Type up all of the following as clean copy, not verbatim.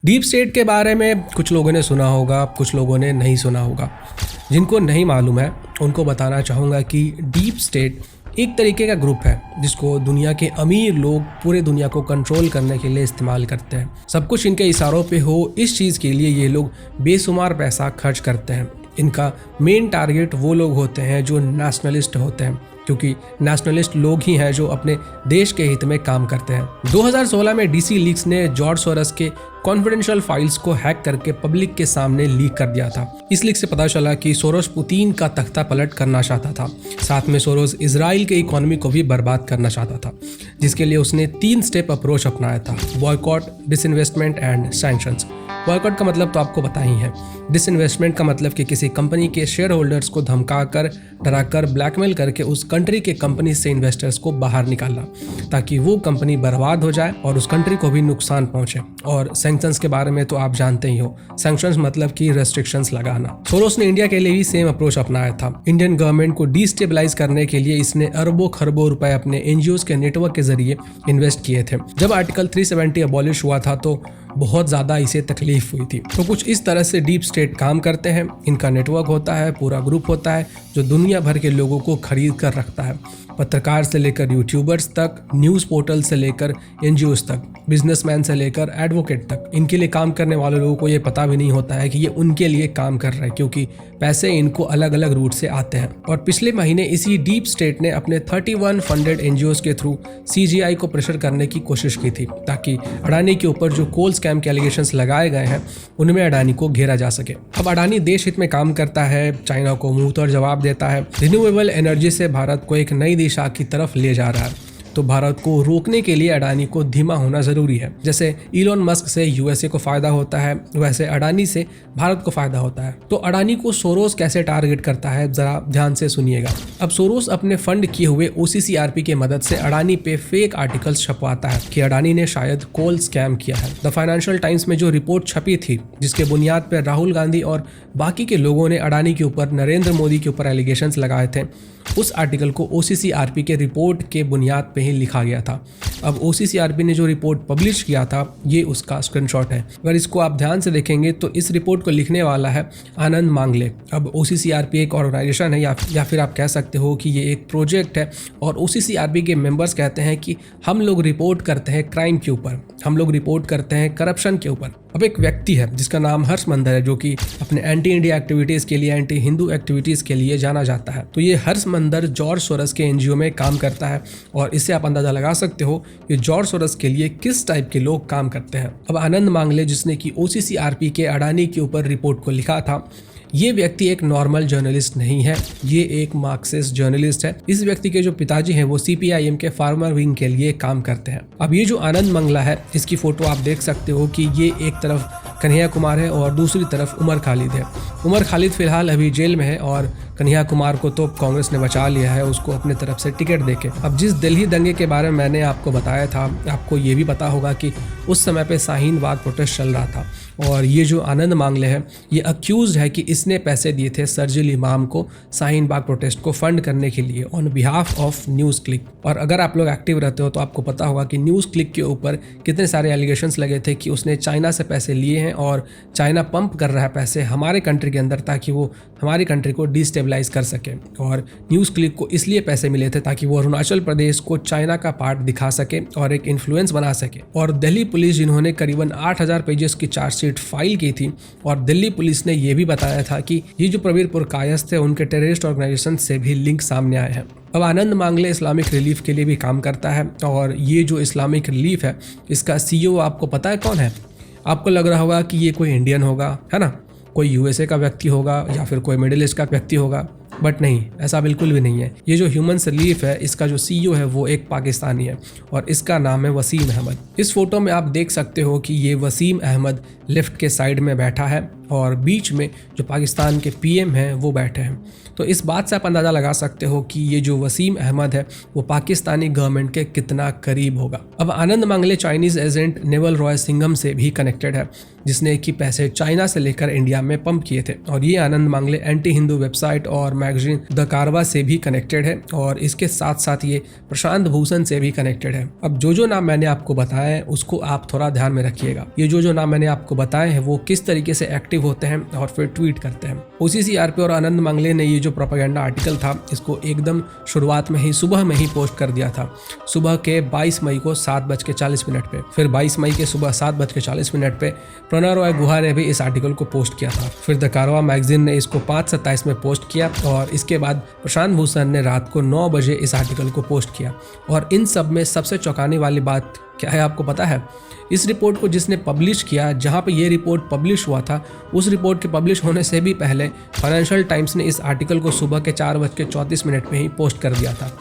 Deep state के बारे में कुछ लोगों ने सुना होगा, कुछ लोगों ने नहीं सुना होगा। जिनको नहीं मालूम है उनको बताना चाहूँगा कि डीप स्टेट एक तरीके का ग्रुप है जिसको दुनिया के अमीर लोग पूरे दुनिया को कंट्रोल करने के लिए इस्तेमाल करते हैं। सब कुछ इनके इशारों पे हो, इस चीज़ के लिए ये लोग बेशुमार पैसा खर्च करते हैं। इनका मेन टारगेट वो लोग होते हैं जो नेशनलिस्ट होते हैं, क्योंकि नेशनलिस्ट लोग ही हैं जो अपने देश के हित में काम करते हैं। 2016 में डीसी लीक्स ने जॉर्ज सोरस के कॉन्फिडेंशियल फाइल्स को हैक करके पब्लिक के सामने लीक कर दिया था। इस लीक से पता चला कि सोरोस पुतिन का तख्ता पलट करना चाहता था। साथ में सोरोस इजराइल के इकोनॉमी को भी बर्बाद करना चाहता था, जिसके लिए उसने 3 स्टेप अप्रोच अपनाया था: boycott, disinvestment and sanctions. Boycott का मतलब तो आपको पता ही है। डिसइन्वेस्टमेंट का मतलब कि किसी कंपनी के शेयर होल्डर्स को धमकाकर, डराकर, ब्लैकमेल करके उस कंट्री के कंपनी से इन्वेस्टर्स को बाहर निकालना, ताकि वो कंपनी बर्बाद हो जाए और उस कंट्री को भी नुकसान पहुंचे। और सैंक्शंस के बारे में तो आप जानते ही हो। सैंक्शंस मतलब कि रेस्ट्रिक्शंस लगाना। सोरोस ने इंडिया के लिए भी सेम अप्रोच अपनाया था। इंडियन गवर्नमेंट को डिस्टेबलाइज करने के लिए इसने अरबों खरबों रुपए अपने एनजीओज के नेटवर्क के जरिए इन्वेस्ट किए थे। जब आर्टिकल 370 अबॉलिश हुआ था तो बहुत ज़्यादा इसे तकलीफ हुई थी। तो कुछ इस तरह से डीप स्टेट काम करते हैं। इनका नेटवर्क होता है, पूरा ग्रुप होता है जो दुनिया भर के लोगों को खरीद कर रखता है। पत्रकार से लेकर यूट्यूबर्स तक, न्यूज़ पोर्टल से लेकर एनजीओज तक, बिजनेसमैन से लेकर एडवोकेट तक, इनके लिए काम करने वाले लोगों को ये पता भी नहीं होता है कि ये उनके लिए काम कर रहे हैं, क्योंकि पैसे इनको अलग अलग रूट से आते हैं। और पिछले महीने इसी डीप स्टेट ने अपने 31 फंडेड एनजीओज के थ्रू सीजीआई को प्रेशर करने की कोशिश की थी, ताकि अडानी के ऊपर जो कोल स्कैम के एलिगेशंस लगाए गए हैं उनमें अडानी को घेरा जा सके। अब अडानी देश हित में काम करता है, चाइना को मुंह तोड़ जवाब देता है, रिन्यूएबल एनर्जी से भारत को एक नई दिशा की तरफ ले जा रहा है। तो भारत को रोकने के लिए अडानी को धीमा होना जरूरी है। जैसे इलोन मस्क से यूएसए को फायदा होता है, वैसे अडानी से भारत को फायदा होता है। तो अडानी को सोरोस कैसे टारगेट करता है, जरा ध्यान से सुनिएगा। अब सोरोस अपने फंड किए हुए ओसीसीआरपी की मदद से अडानी पे फेक आर्टिकल्स छपवाता है कि अडानी ने शायद कोल स्कैम किया है। द फाइनेंशियल टाइम्स में जो रिपोर्ट छपी थी, जिसके बुनियाद पर राहुल गांधी और बाकी के लोगों ने अडानी के ऊपर, नरेंद्र मोदी के ऊपर एलिगेशंस लगाए थे, उस आर्टिकल को ओसीसीआरपी के रिपोर्ट के बुनियाद पे ही लिखा गया था। अब ओसीसीआरपी ने जो रिपोर्ट पब्लिश किया था, ये उसका स्क्रीनशॉट है। अगर इसको आप ध्यान से देखेंगे तो इस रिपोर्ट को लिखने वाला है आनंद मांगले। अब ओसीसीआरपी एक ऑर्गेनाइजेशन है या फिर आप कह सकते हो कि ये एक प्रोजेक्ट है, और ओसीसीआरपी के मेंबर्स कहते हैं कि हम लोग रिपोर्ट करते हैं क्राइम के ऊपर, हम लोग रिपोर्ट करते हैं करप्शन के ऊपर। अब एक व्यक्ति है जिसका नाम हर्ष मंदर है, जो कि अपने एंटी इंडिया एक्टिविटीज़ के लिए, एंटी हिंदू एक्टिविटीज़ के लिए जाना जाता है। तो ये हर्ष मंदर जॉर्ज सोरस के एनजीओ में काम करता है, और इससे आप अंदाजा लगा सकते हो कि जॉर्ज सोरस के लिए किस टाइप के लोग काम करते हैं। अब आनंद मांगले, जिसने कि ओसीसीआरपी के अडानी के ऊपर रिपोर्ट को लिखा था, ये व्यक्ति एक नॉर्मल जर्नलिस्ट नहीं है, ये एक मार्क्सिस्ट जर्नलिस्ट है। इस व्यक्ति के जो पिताजी हैं वो सीपीआईएम के फार्मर विंग के लिए काम करते हैं। अब ये जो आनंद मंगला है, इसकी फोटो आप देख सकते हो कि ये एक तरफ कन्हैया कुमार है और दूसरी तरफ उमर खालिद है। उमर खालिद फिलहाल अभी जेल में है और कन्हैया कुमार को तो कांग्रेस ने बचा लिया है, उसको अपने तरफ से टिकट देके। अब जिस दिल्ली दंगे के बारे में मैंने आपको बताया था, आपको ये भी पता होगा कि उस समय पे शाहीन बाग प्रोटेस्ट चल रहा था, और ये जो आनंद मांगले है, ये अक्यूज है कि इसने पैसे दिए थे शरजील इमाम को शाहीन बाग प्रोटेस्ट को फंड करने के लिए on behalf of news click. और अगर आप लोग एक्टिव रहते हो तो आपको पता होगा कि न्यूज़ क्लिक के ऊपर कितने सारे एलिगेशंस लगे थे कि उसने चाइना से पैसे लिए हैं और चाइना पंप कर रहा है पैसे हमारे कंट्री के अंदर, ताकि वो हमारी कंट्री को डिस्टेबलाइज कर सके। और न्यूज़ क्लिक को इसलिए पैसे मिले थे ताकि वो अरुणाचल प्रदेश को चाइना का पार्ट दिखा सके और एक इन्फ्लुएंस बना सके। और दिल्ली पुलिस, जिन्होंने करीबन 8000 पेजेस की चार्जशीट फाइल की थी, और दिल्ली पुलिस ने यह भी बताया था कि ये जो प्रवीर पुरकायस्थ थे, उनके टेररिस्ट ऑर्गेनाइजेशन से भी लिंक सामने आए हैं। अब आनंद मांगले इस्लामिक रिलीफ के लिए भी काम करता है, और ये जो इस्लामिक रिलीफ है, इसका सीईओ आपको पता है कौन है? आपको लग रहा होगा कि ये कोई इंडियन होगा, है ना, कोई यूएसए का व्यक्ति होगा या फिर कोई मिडिल ईस्ट का व्यक्ति होगा, बट नहीं, ऐसा बिल्कुल भी नहीं है। ये जो ह्यूमन रिलीफ है, इसका जो सीईओ है वो एक पाकिस्तानी है, और इसका नाम है वसीम अहमद। इस फोटो में आप देख सकते हो कि ये वसीम अहमद लेफ्ट के साइड में बैठा है, और बीच में जो पाकिस्तान के पीएम हैं वो बैठे हैं। तो इस बात से आप अंदाज़ा लगा सकते हो कि ये जो वसीम अहमद है वो पाकिस्तानी गवर्नमेंट के कितना करीब होगा। अब आनंद मांगले Chinese agent naval Roy Singham से भी कनेक्टेड है, जिसने कि पैसे चाइना से लेकर इंडिया में पंप किए थे। और ये आनंद मांगले एंटी हिंदू वेबसाइट और मैगजीन द कारवा से भी कनेक्टेड है, और इसके साथ साथ ये प्रशांत भूषण से भी कनेक्टेड है। अब जो नाम मैंने आपको बताया है उसको आप थोड़ा ध्यान में रखिएगा। ये जो नाम मैंने आपको बताए हैं वो किस तरीके से एक्टिव होते हैं और फिर ट्वीट करते हैं। OCCRP और आनंद मांगले ने ये जो प्रोपेगेंडा आर्टिकल था इसको एकदम शुरुआत में ही सुबह में ही पोस्ट कर दिया था, सुबह के 22 मई को 7:40 पे। फिर 22 मई के सुबह 7:40 पे प्रणय रॉय गुहा ने भी इस आर्टिकल को पोस्ट किया था। फिर द कारवा मैगजीन ने इसको 5:27 में पोस्ट किया, और इसके बाद प्रशांत भूषण ने रात को 9 बजे इस आर्टिकल को पोस्ट किया। और इन सब में सबसे चौंकाने वाली बात क्या है आपको पता है? इस रिपोर्ट को जिसने पब्लिश किया, जहां पे ये रिपोर्ट पब्लिश हुआ था, उस रिपोर्ट के पब्लिश होने से भी पहले फाइनेंशियल टाइम्स ने इस आर्टिकल को सुबह के 4:34 पे ही पोस्ट कर दिया था,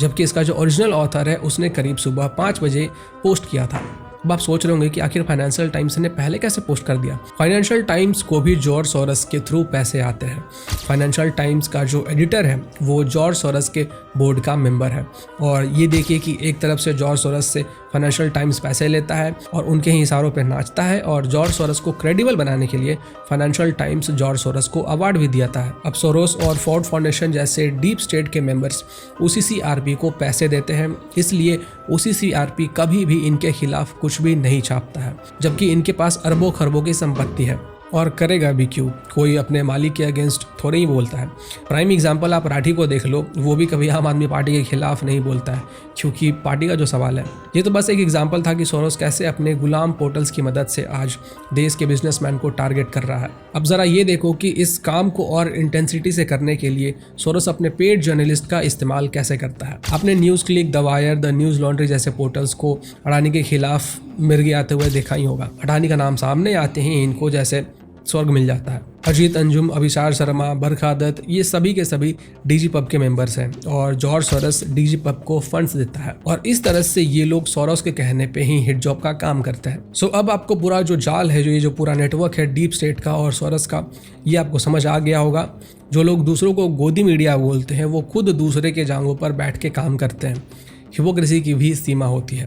जबकि इसका जो ओरिजिनल ऑथर है उसने करीब सुबह 5 बजे पोस्ट किया था। अब आप सोच रहे होंगे कि आखिर फाइनेंशियल टाइम्स ने पहले कैसे पोस्ट कर दिया। फाइनेंशियल टाइम्स को भी जॉर्ज सोरस के थ्रू पैसे आते हैं। फाइनेंशियल टाइम्स का जो एडिटर है वो जॉर्ज सोरस के बोर्ड का मेंबर है, और ये देखिए कि एक तरफ से जॉर्ज सोरस से फाइनेंशियल टाइम्स पैसे लेता है और उनके ही इशारों पर नाचता है, और जॉर्ज सोरस को क्रेडिबल बनाने के लिए फाइनेंशियल टाइम्स जॉर्ज सोरस को अवार्ड भी दिया था। अब सोरोस और फोर्ड फाउंडेशन जैसे डीप स्टेट के मेंबर्स OCCRP को पैसे देते हैं, इसलिए OCCRP कभी भी इनके खिलाफ कुछ भी नहीं छापता है, जबकि इनके पास अरबों खरबों की संपत्ति है, और करेगा भी क्यों? कोई अपने मालिक के अगेंस्ट थोड़े ही बोलता है। प्राइम एग्जांपल आप राठी को देख लो, वो भी कभी आम आदमी पार्टी के खिलाफ नहीं बोलता है, क्योंकि पार्टी का जो सवाल है। ये तो बस एक एग्जांपल था कि सोरोस कैसे अपने गुलाम पोर्टल्स की मदद से आज देश के बिजनेसमैन को टारगेट कर रहा है। अब जरा ये देखो कि इस काम को और इंटेंसिटी से करने के लिए सोरोस अपने पेड जर्नलिस्ट का इस्तेमाल कैसे करता है। आपने news click, the wire, the news laundry जैसे पोर्टल्स को अडानी के खिलाफ मिर्गी आते हुए देखा ही होगा। अडानी का नाम सामने आते ही इनको जैसे स्वर्ग मिल जाता है। अजीत अंजुम, अभिसार शर्मा, बरखा दत्त, ये सभी के सभी डीजी पब के मेंबर्स हैं, और जॉर्ज सोरस डीजी पब को फंड्स देता है, और इस तरह से ये लोग सोरोस के कहने पे ही हिट जॉब का काम करते हैं। सो अब आपको पूरा जो जाल है, ये जो पूरा नेटवर्क है डीप स्टेट का और सोरस का, ये आपको समझ आ गया होगा। जो लोग दूसरों को गोदी मीडिया बोलते हैं वो खुद दूसरे के जांघों पर बैठ के काम करते हैं। हिपोक्रेसी की भी सीमा होती है।